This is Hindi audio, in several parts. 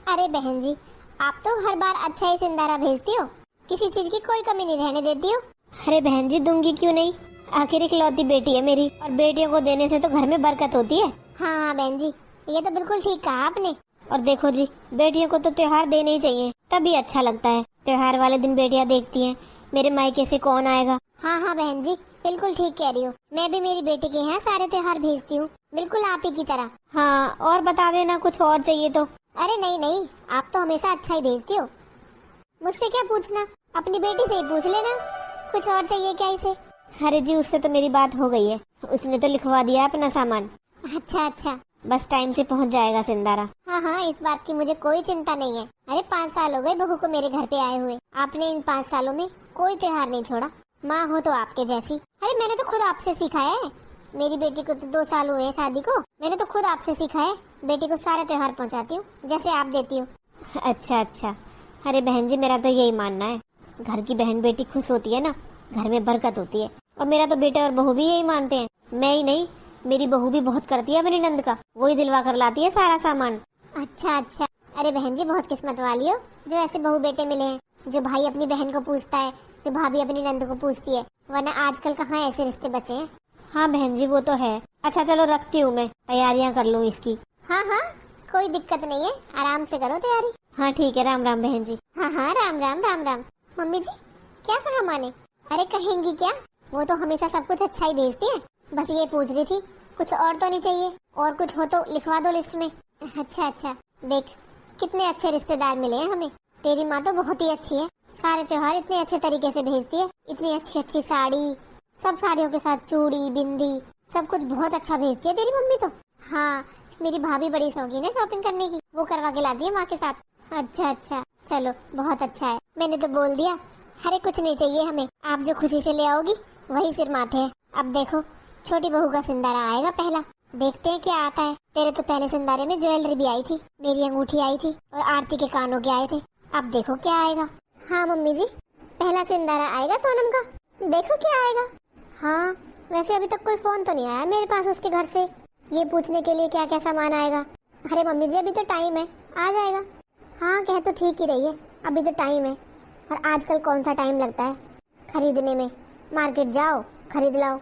अरे बहन जी, आप तो हर बार अच्छा ही सिंदारा भेजती हो, किसी चीज की कोई कमी नहीं रहने देती हो। अरे बहन जी, दूंगी क्यों नहीं। आखिर इकलौती बेटी है मेरी, और बेटियों को देने से तो घर में बरकत होती है। हाँ हाँ बहन जी, ये तो बिल्कुल ठीक कहा आपने। और देखो जी, बेटियों को तो त्योहार देने ही चाहिए, तभी अच्छा लगता है। त्योहार वाले दिन बेटियां देखती हैं मेरे मायके से कौन आएगा। हाँ हाँ बहन जी, बिल्कुल ठीक कह रही हो। मैं भी मेरी बेटी के यहाँ सारे त्योहार भेजती हूँ, बिल्कुल आप ही की तरह। हाँ, और बता देना कुछ और चाहिए तो। अरे नहीं नहीं, आप तो हमेशा अच्छा ही भेजती हो। मुझसे क्या पूछना, अपनी बेटी से ही पूछ लेना, कुछ और चाहिए क्या इसे। अरे जी, उससे तो मेरी बात हो गई है, उसने तो लिखवा दिया अपना सामान। अच्छा अच्छा। बस टाइम से पहुंच जाएगा सिंदारा। हाँ हाँ, इस बात की मुझे कोई चिंता नहीं है। अरे 5 साल हो गए बहू को मेरे घर पे आए हुए, आपने इन 5 सालों में कोई त्योहार नहीं छोड़ा। माँ हो तो आपके जैसी। अरे मैंने तो खुद आपसे सीखा है, मेरी बेटी को तो 2 साल हुए शादी को, मैंने तो खुद आपसे सीखा है। बेटी को सारे त्योहार पहुँचाती हूँ जैसे आप देती हो। अच्छा अच्छा। अरे बहन जी, मेरा तो यही मानना है, घर की बहन बेटी खुश होती है ना, घर में बरकत होती है। और मेरा तो बेटा और बहू भी यही मानते हैं। मैं ही नहीं, मेरी बहू भी बहुत करती है मेरी नंद का, वही दिलवा कर लाती है सारा सामान। अच्छा अच्छा। अरे बहन जी, बहुत किस्मत वाली हो जो ऐसे बहू बेटे मिले हैं, जो भाई अपनी बहन को पूछता है, जो भाभी अपनी नंद को पूछती है, वरना आजकल कहाँ ऐसे रिश्ते बचे हैं। हाँ बहन जी, वो तो है। अच्छा चलो, रखती हूँ, मैं तैयारियाँ कर लूँ इसकी। हाँ हाँ, कोई दिक्कत नहीं है, आराम से करो तैयारी। हाँ ठीक है, राम राम बहन जी। हाँ हाँ, राम राम राम राम। मम्मी जी, क्या कहा माँ ने? अरे कहेंगी क्या, वो तो हमेशा सब कुछ अच्छा ही भेजती है। बस ये पूछ रही थी, कुछ और तो नहीं चाहिए? और कुछ हो तो लिखवा दो लिस्ट में। अच्छा अच्छा, देख कितने अच्छे रिश्तेदार मिले हैं हमें। तेरी माँ तो बहुत ही अच्छी है, सारे त्योहार इतने अच्छे तरीके से भेजती है। इतनी अच्छी अच्छी साड़ी, सब साड़ियों के साथ चूड़ी बिंदी, सब कुछ बहुत अच्छा भेजती है तेरी मम्मी तो। हाँ, मेरी भाभी बड़ी शौकीन है शॉपिंग करने की, वो करवा के लाती है माँ के साथ। अच्छा अच्छा, चलो बहुत अच्छा है, मैंने तो बोल दिया। अरे कुछ नहीं चाहिए हमें, आप जो खुशी से ले आओगी वही सिर माथे है। अब देखो, छोटी बहू का सिंदारा आएगा पहला, देखते हैं क्या आता है। तेरे तो पहले सिंदारे में ज्वेलरी भी आई थी, मेरी अंगूठी आई थी, और आरती के कानों के आए थे। अब देखो क्या आएगा। हाँ मम्मी जी, पहला सिंदारा आएगा सोनम का, देखो क्या आएगा। हाँ, वैसे अभी तक कोई फोन तो नहीं आया मेरे पास उसके घर से, ये पूछने के लिए क्या क्या सामान आएगा। अरे मम्मी जी, अभी तो टाइम है, आ जाएगा। हाँ, कह तो ठीक ही रही है, अभी तो टाइम है। और आजकल कौन सा टाइम लगता है खरीदने में, मार्केट जाओ खरीद लाओ।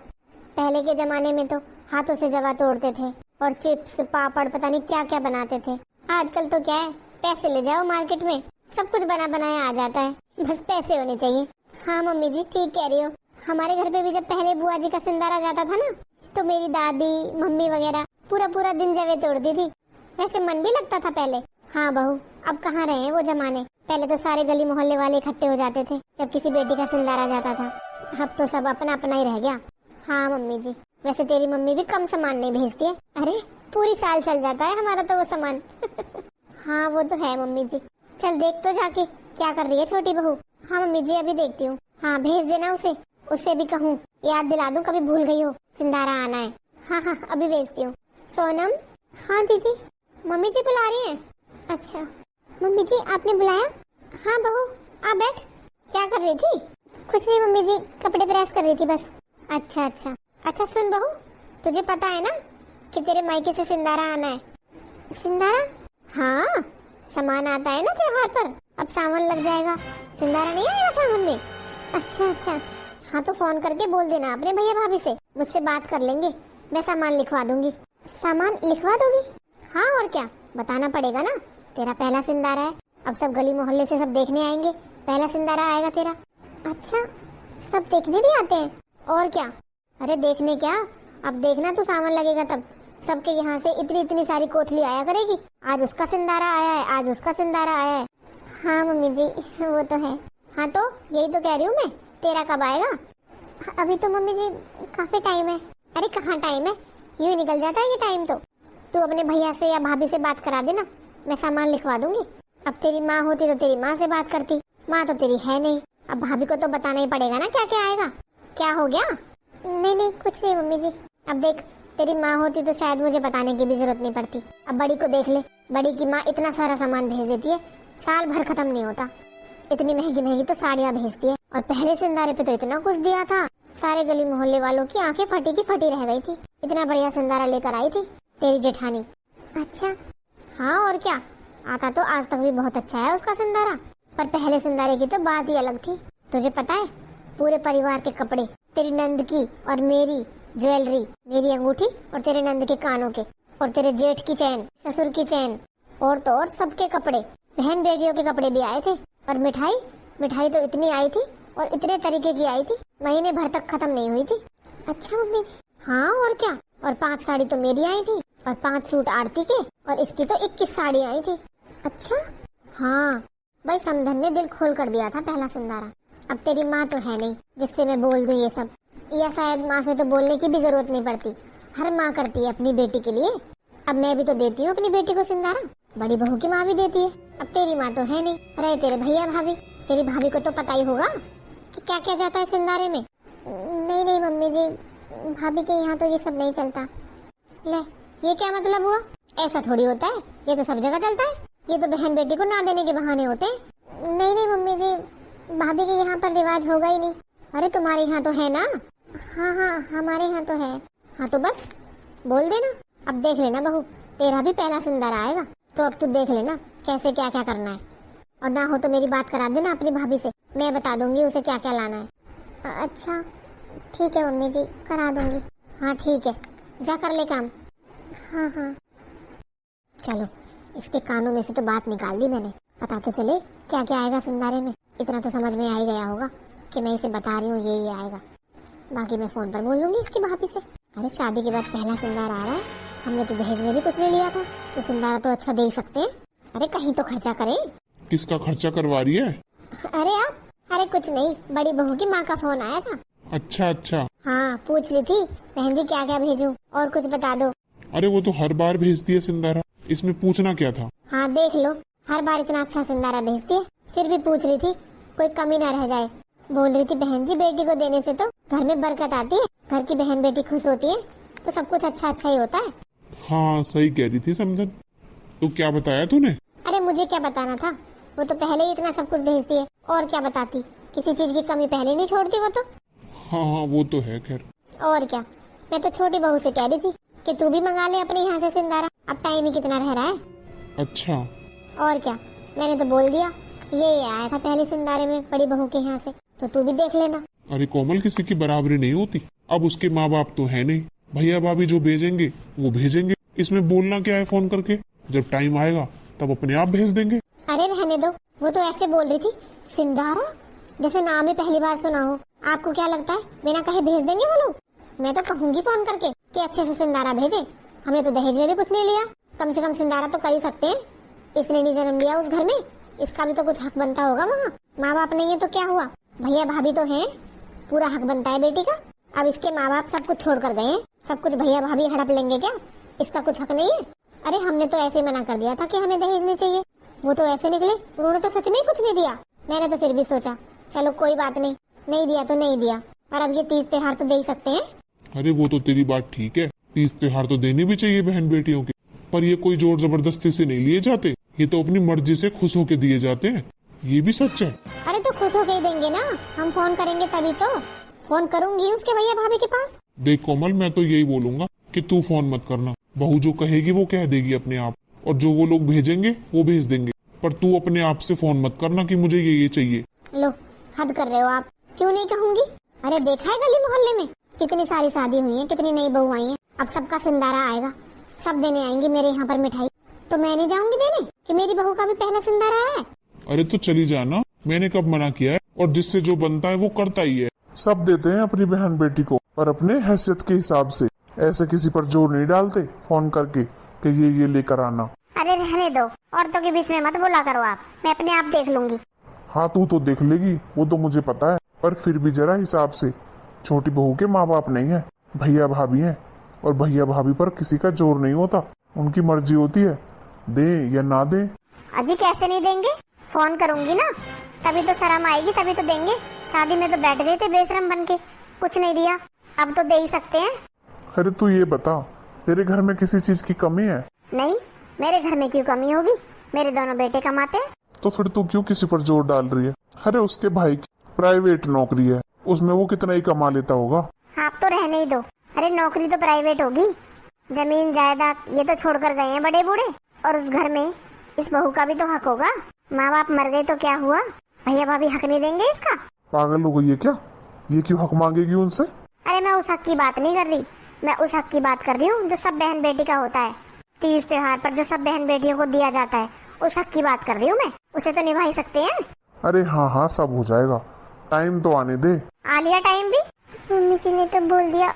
पहले के जमाने में तो हाथों से जवा तोड़ते थे, और चिप्स पापड़ पता नहीं क्या क्या बनाते थे। आजकल तो क्या है, पैसे ले जाओ मार्केट में, सब कुछ बना बनाया आ जाता है, बस पैसे होने चाहिए। हाँ मम्मी जी, ठीक कह रही हो। हमारे घर पे भी जब पहले बुआ जी का सिंदारा जाता था ना, तो मेरी दादी मम्मी वगैरह पूरा पूरा दिन जवे तोड़ती थी। वैसे मन भी लगता था पहले। हाँ बहू, अब कहाँ रहे हैं वो जमाने। पहले तो सारे गली मोहल्ले वाले इकट्ठे हो जाते थे जब किसी बेटी का सिंदारा जाता था, अब तो सब अपना अपना ही रह गया। हाँ मम्मी जी, वैसे तेरी मम्मी भी कम सामान नहीं भेजती है, अरे पूरी साल चल जाता है हमारा तो वो सामान। हाँ वो तो है मम्मी जी। चल देख तो जाके क्या कर रही है छोटी बहू। हाँ मम्मी जी, अभी देखती हूँ। हाँ भेज देना उसे, उससे भी कहूँ याद दिला दूँ कभी भूल गई हो, सिंदारा आना है। हाँ हाँ, अभी भेजती हूँ। सोनम। हाँ दीदी। मम्मी जी बुला रही हैं। अच्छा मम्मी जी, आपने बुलाया? हाँ बहू, आ बैठ। क्या कर रही थी? कुछ नहीं मम्मी जी, कपड़े प्रेस कर रही थी बस। अच्छा अच्छा। अच्छा सुन बहू, तुझे पता है ना कि तेरे मायके से सिंदारा आना है? सिंदारा? हाँ, सामान आता है ना त्योहार पर, अब सावन लग जाएगा, सिंदारा नहीं आएगा सावन में। अच्छा अच्छा। हाँ तो फोन करके बोल देना अपने भैया भाभी से, मुझसे बात कर लेंगे, मैं सामान लिखवा दूंगी। सामान लिखवा दोगी? हाँ और क्या, बताना पड़ेगा ना, तेरा पहला सिंदारा है, अब सब गली मोहल्ले से सब देखने आएंगे, पहला सिंदारा आएगा तेरा। अच्छा, सब देखने भी आते हैं? और क्या, अरे देखने क्या, अब देखना तो सावन लगेगा तब सबके यहाँ से इतनी इतनी सारी कोथली आया करेगी, आज उसका सिंदारा आया है, आज उसका सिंदारा आया है। हाँ मम्मी जी, वो तो है। हाँ तो यही तो कह रही हूँ मैं, तेरा कब आएगा? अभी तो मम्मी जी काफी टाइम है। अरे कहाँ टाइम है, यूं ही निकल जाता है ये टाइम तो। तू अपने भैया से या भाभी से बात करा देना, मैं सामान लिखवा दूंगी। अब तेरी माँ होती तो तेरी माँ से बात करती, माँ तो तेरी है नहीं, अब भाभी को तो बताना ही पड़ेगा ना क्या क्या आएगा। क्या हो गया? नहीं नहीं कुछ नहीं मम्मी जी। अब देख, तेरी माँ होती तो शायद मुझे बताने की भी जरूरत नहीं पड़ती। अब बड़ी को देख ले, बड़ी की माँ इतना सारा सामान भेज देती है, साल भर खत्म नहीं होता। इतनी महंगी महंगी तो साड़ियाँ भेजती है, और पहले सिंदारे पे तो इतना कुछ दिया था, सारे गली मोहल्ले वालों की आंखें फटी की फटी रह गई थी। इतना बढ़िया सिंदारा लेकर आई थी तेरी जेठानी। अच्छा हाँ और क्या, आता तो आज तक भी बहुत अच्छा है उसका सिंदारा, पर पहले सिंदारे की तो बात ही अलग थी। तुझे पता है, पूरे परिवार के कपड़े, तेरी नंद की और मेरी ज्वेलरी, मेरी अंगूठी और तेरे नंद के कानों के, और तेरे जेठ की चैन, ससुर की चैन, और तो और सबके कपड़े, बहन बेटियों के कपड़े भी आए थे। और मिठाई, मिठाई तो इतनी आई थी और इतने तरीके की आई थी, महीने भर तक खत्म नहीं हुई थी। अच्छा मम्मी जी? हाँ और क्या। और 5 साड़ी तो मेरी आई थी और 5 सूट आरती के, और इसकी तो 21 साड़ी आई थी। अच्छा? हाँ भाई, समधन ने दिल खोल कर दिया था पहला सिंदारा। अब तेरी माँ तो है नहीं जिससे मैं बोल दूं ये सब, या शायद माँ से तो बोलने की भी जरूरत नहीं पड़ती, हर माँ करती है अपनी बेटी के लिए। अब मैं भी तो देती हूँ अपनी बेटी को सिंदारा, बड़ी बहू की माँ भी देती है। अब तेरी माँ तो है नहीं, रहे तेरे भैया भाभी, तेरी भाभी को तो पता ही होगा कि क्या क्या जाता है सिंदारे में। नहीं नहीं मम्मी जी, भाभी के यहाँ तो ये सब नहीं चलता। ले, ये क्या मतलब हुआ? ऐसा थोड़ी होता है, ये तो सब जगह चलता है, ये तो बहन बेटी को ना देने के बहाने होते हैं। नहीं नहीं मम्मी जी, भाभी के यहाँ पर रिवाज होगा ही नहीं। अरे तुम्हारे यहाँ तो है ना? हाँ हाँ हमारे यहाँ तो है। हाँ तो बस बोल देना। अब देख लेना बहू, तेरा भी पहला सिंदारा आएगा, तो अब तू देख लेना कैसे क्या क्या करना है। और ना हो तो मेरी बात करा देना अपनी भाभी से, मैं बता दूंगी उसे क्या क्या लाना है। अच्छा ठीक है मम्मी जी, करा दूंगी। हाँ ठीक है, जा कर ले काम। हाँ हाँ चलो, इसके कानों में से तो बात निकाल दी मैंने, पता तो चले क्या क्या आएगा सिंदारे में। इतना तो समझ में आ ही गया होगा कि मैं इसे बता रही हूँ ये आएगा, बाकी मैं फोन पर बोल दूंगी इसकी भाभी से। अरे शादी के बाद पहला सिंदारा आ रहा है, हमने तो दहेज में भी कुछ नहीं लिया था, तो सिंदारा तो अच्छा दे ही सकते हैं। अरे कहीं तो खर्चा करें। किसका खर्चा करवा रही है? अरे आप, अरे कुछ नहीं, बड़ी बहू की माँ का फोन आया था। अच्छा अच्छा। हाँ पूछ रही थी बहन जी क्या क्या भेजूं और कुछ बता दो। अरे वो तो हर बार भेजती है सिंदारा, इसमें पूछना क्या था? हाँ देख लो, हर बार इतना अच्छा सिंदारा भेजती है, फिर भी पूछ रही थी कोई कमी ना रह जाए। बोल रही थी बहन जी बेटी को देने से तो घर में बरकत आती है, घर की बहन बेटी खुश होती है तो सब कुछ अच्छा अच्छा ही होता है। हाँ सही कह रही थी समझन। तो क्या बताया तूने? अरे मुझे क्या बताना था, वो तो पहले ही इतना सब कुछ भेजती है, और क्या बताती, किसी चीज की कमी पहले नहीं छोड़ती वो तो। हाँ हाँ वो तो है खैर। और क्या, मैं तो छोटी बहू से कह रही थी कि तू भी मंगा ले अपने यहाँ से सिंदारा, अब टाइम ही कितना रह रहा है। अच्छा। और क्या, मैंने तो बोल दिया ये आया था पहले सिंदारे में बड़ी बहू के यहाँ से, तो तू भी देख लेना। अरे कोमल, किसी की बराबरी नहीं होती, अब उसके माँ बाप तो है नहीं, भैया भाभी जो भेजेंगे वो भेजेंगे, इसमें बोलना क्या है? फोन करके जब टाइम आएगा तब अपने आप भेज देंगे। अरे रहने दो, वो तो ऐसे बोल रही थी सिंदारा, जैसे नाम ही पहली बार सुना हो। आपको क्या लगता है बिना कहे भेज देंगे वो लोग? मैं तो कहूंगी फोन करके कि अच्छे से सिंदारा भेजे, हमने तो दहेज में भी कुछ नहीं लिया, कम से कम सिंदारा तो कर ही सकते हैं। इसने नहीं जन्म लिया उस घर में, इसका भी तो कुछ हक बनता होगा वहाँ। माँ बाप नहीं है तो क्या हुआ, भैया भाभी तो हैं, पूरा हक बनता है बेटी का। अब इसके माँ बाप सब कुछ छोड़ कर गए हैं, सब कुछ भैया भाभी हड़प लेंगे क्या? इसका कुछ हक नहीं है? अरे हमने तो ऐसे मना कर दिया था कि हमें दहेज नहीं चाहिए, वो तो ऐसे निकले, उन्होंने तो सच में कुछ नहीं दिया। मैंने तो फिर भी सोचा चलो कोई बात नहीं, नहीं दिया तो नहीं दिया, पर अब ये 30 त्योहार तो दे ही सकते हैं। अरे वो तो तेरी बात ठीक है, 30 त्योहार तो देने भी चाहिए बहन बेटियों के, पर ये कोई जोर जबरदस्ती से नहीं लिए जाते, ये तो अपनी मर्जी से खुश होके दिए जाते हैं, ये भी सच है। अरे तो खुश होके ही देंगे ना, हम फोन करेंगे तभी तो। फोन करूंगी उसके भैया भाभी के पास। देख कोमल, मैं तो यही बोलूंगा कि तू फोन मत करना, बहू जो कहेगी वो कह देगी अपने आप, और जो वो लोग भेजेंगे वो भेज देंगे, पर तू अपने आप से फोन मत करना कि मुझे ये चाहिए। लो हद कर रहे हो आप, क्यों नहीं कहूंगी? अरे देखा है गली मोहल्ले में कितनी सारी शादी हुई है, कितनी नई बहू आई है, अब सबका सिंदारा आएगा, सब देने आएंगे मेरे यहाँ पर मिठाई, तो मैं नहीं जाऊंगी देने कि मेरी बहू का भी पहला सिंदारा है? अरे तो चली जाना, मैंने कब मना किया है? और जिससे जो बनता है वो करता ही है, सब देते हैं अपनी बहन बेटी को, और अपने हैसियत के हिसाब से, ऐसे किसी पर जोर नहीं डालते फोन करके कि ये लेकर आना। अरे रहने दो, औरतों के बीच में मत बोला करो आप, मैं अपने आप देख लूंगी। हाँ तू तो देख लेगी, वो तो मुझे पता है, पर फिर भी जरा हिसाब से, छोटी बहू के माँ बाप नहीं है, भैया भाभी हैं, और भैया भाभी पर किसी का जोर नहीं होता, उनकी मर्जी होती है, दे या ना दे। अजी कैसे नहीं देंगे, फोन करूंगी ना, तभी तो शर्म आएगी, तभी तो देंगे। शादी में तो बैठ गए थे बेशरम बन के, कुछ नहीं दिया, अब तो दे ही सकते हैं। अरे तू ये बता, तेरे घर में किसी चीज की कमी है? नहीं, मेरे घर में क्यों कमी होगी, मेरे दोनों बेटे कमाते हैं। तो फिर तू क्यों किसी पर जोर डाल रही है? अरे उसके भाई की प्राइवेट नौकरी है, उसमें वो कितना ही कमा लेता होगा। आप तो रहने ही दो, अरे नौकरी तो प्राइवेट होगी, जमीन जायदाद ये तो छोड़ कर गए हैं बड़े बूढ़े, और उस घर में इस बहू का भी तो हक होगा। माँ बाप मर गए तो क्या हुआ, भैया भाभी हक नहीं देंगे इसका? पागल हो गई है क्या? ये क्यों हक मांगेगी उनसे? अरे मैं उस हक की बात नहीं कर रही, मैं उस हक की बात कर रही हूँ जो सब बहन बेटी का होता है। तीज त्योहार पर जो सब बहन बेटियों को दिया जाता है, उस हक की बात कर रही हूँ मैं। उसे तो निभा ही सकते हैं। अरे हाँ हाँ, सब हो जाएगा, टाइम तो आने दे। आ लिया टाइम भी? मम्मी जी ने तो बोल दिया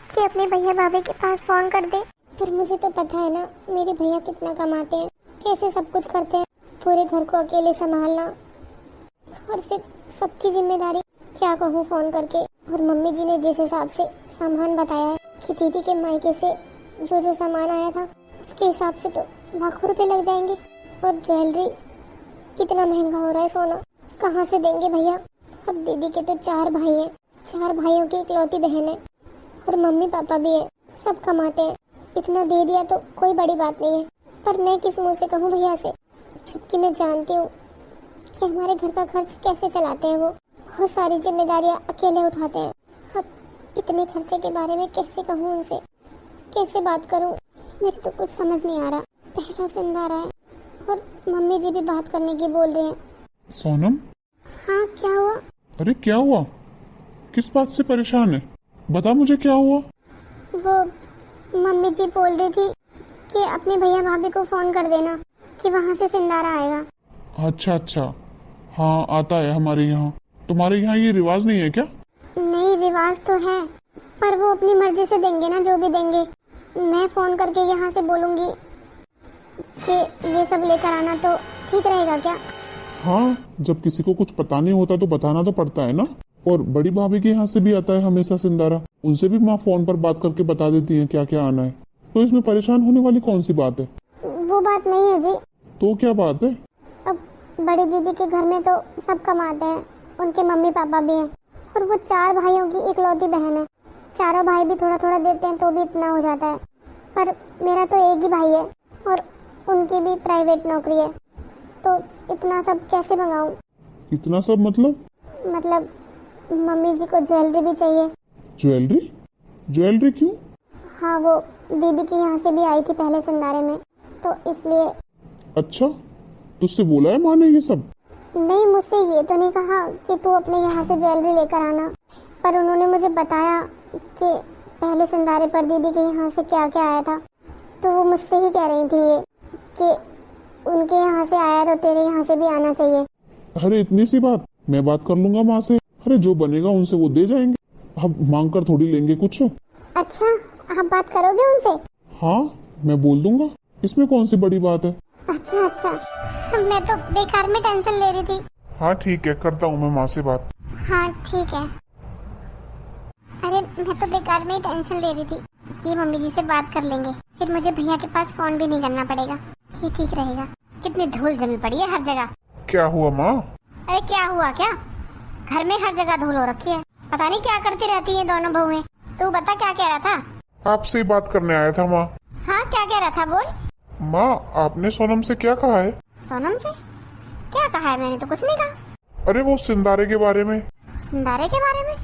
कि अपने भैया भाभी के पास फोन कर दे। फिर मुझे तो पता है ना मेरे भैया कितना कमाते हैं, कैसे सब कुछ करते हैं, पूरे घर को अकेले संभालना और फिर सबकी जिम्मेदारी। क्या कहूँ फोन करके। और मम्मी जी ने जिस हिसाब से सामान बताया है कि दीदी के मायके से जो जो सामान आया था उसके हिसाब से तो लाखों रुपए लग जाएंगे। और ज्वेलरी, कितना महंगा हो रहा है सोना, कहाँ से देंगे भैया? अब दीदी के तो 4 भाई हैं, 4 भाइयों की इकलौती बहन है और मम्मी पापा भी है, सब कमाते हैं। इतना दे दिया तो कोई बड़ी बात नहीं है, पर मैं किस मुंह से कहूँ भैया से, जबकि मैं जानती हूँ कि हमारे घर का खर्च कैसे चलाते हैं। वो बहुत सारी जिम्मेदारियाँ अकेले उठाते हैं। अब इतने खर्चे के बारे में कैसे कहूँ उनसे, कैसे बात करूँ, मेरे तो कुछ समझ नहीं आ रहा। पहला सिंदारा है और मम्मी जी भी बात करने की बोल रहे हैं। सोनम, हाँ क्या हुआ? अरे क्या हुआ? किस बात से परेशान है? बता मुझे क्या हुआ। वो मम्मी जी बोल रही थी कि अपने भैया भाभी को फोन कर देना कि वहाँ से सिंदारा आएगा। अच्छा अच्छा, हाँ आता है हमारे यहाँ। तुम्हारे यहाँ ये रिवाज नहीं है क्या? नहीं, रिवाज तो है, पर वो अपनी मर्जी से देंगे ना, जो भी देंगे। मैं फोन करके यहाँ से बोलूँगी कि ये सब लेकर आना, तो ठीक रहेगा क्या? हाँ, जब किसी को कुछ पता नहीं होता तो बताना तो पड़ता है ना। और बड़ी भाभी के यहाँ से भी आता है हमेशा सिंदारा, उनसे भी माँ फोन पर बात करके बता देती है क्या क्या आना है। तो इसमें परेशान होने वाली कौन सी बात है? वो बात नहीं है जी। तो क्या बात है? अब बड़ी दीदी के घर में तो सब कमाते हैं, उनके मम्मी पापा भी हैं और वो 4 भाइयों की इकलौती बहन है। चारों भाई भी थोड़ा थोड़ा देते हैं तो भी इतना हो जाता है, पर मेरा तो एक ही भाई है और उनकी भी प्राइवेट नौकरी है, तो इतना सब कैसे मंगाऊं? इतना सब मतलब मम्मी जी को ज्वेलरी भी चाहिए। ज्वेलरी? ज्वेलरी क्यों? हाँ, वो दीदी के यहाँ से भी आई थी पहले सिंदारे में, तो इसलिए। अच्छा, तुझसे बोला है माँ ने ये सब? नहीं, मुझसे ये तो नहीं कहा कि तू अपने यहाँ से ज्वेलरी लेकर आना, पर उन्होंने मुझे बताया कि पहले सिंदारे पर दीदी के यहाँ से क्या क्या आया था, तो वो मुझसे ही कह रही थी ये कि उनके यहाँ से आया तो तेरे यहाँ से भी आना चाहिए। अरे इतनी सी बात, मैं बात कर लूंगा माँ से। अरे जो बनेगा उनसे वो दे जाएंगे, अब मांग कर थोड़ी लेंगे कुछ। अच्छा, आप बात करोगे उनसे? हाँ, मैं बोल दूंगा, इसमें कौन सी बड़ी बात है। अच्छा अच्छा, मैं तो बेकार में टेंशन ले रही थी। हाँ ठीक है, करता हूँ मैं माँ से बात। हाँ ठीक है। अरे मैं तो बेकार में ही टेंशन ले रही थी, ये मम्मी जी से बात कर लेंगे, फिर मुझे भैया के पास फोन भी नहीं करना पड़ेगा, ये ठीक रहेगा। कितनी धूल जमी पड़ी है हर जगह। क्या हुआ माँ? अरे क्या हुआ क्या, घर में हर जगह धूल हो रखी है, पता नहीं क्या करती रहती है दोनों बहुएं। तू बता क्या कह रहा था? आपसे ही बात करने आया था माँ। हाँ क्या कह रहा था, बोल। माँ, आपने सोनम से क्या कहा है? सोनम से क्या कहा है? मैंने तो कुछ नहीं कहा। अरे वो सिंदारे के बारे में। सिंदारे के बारे में?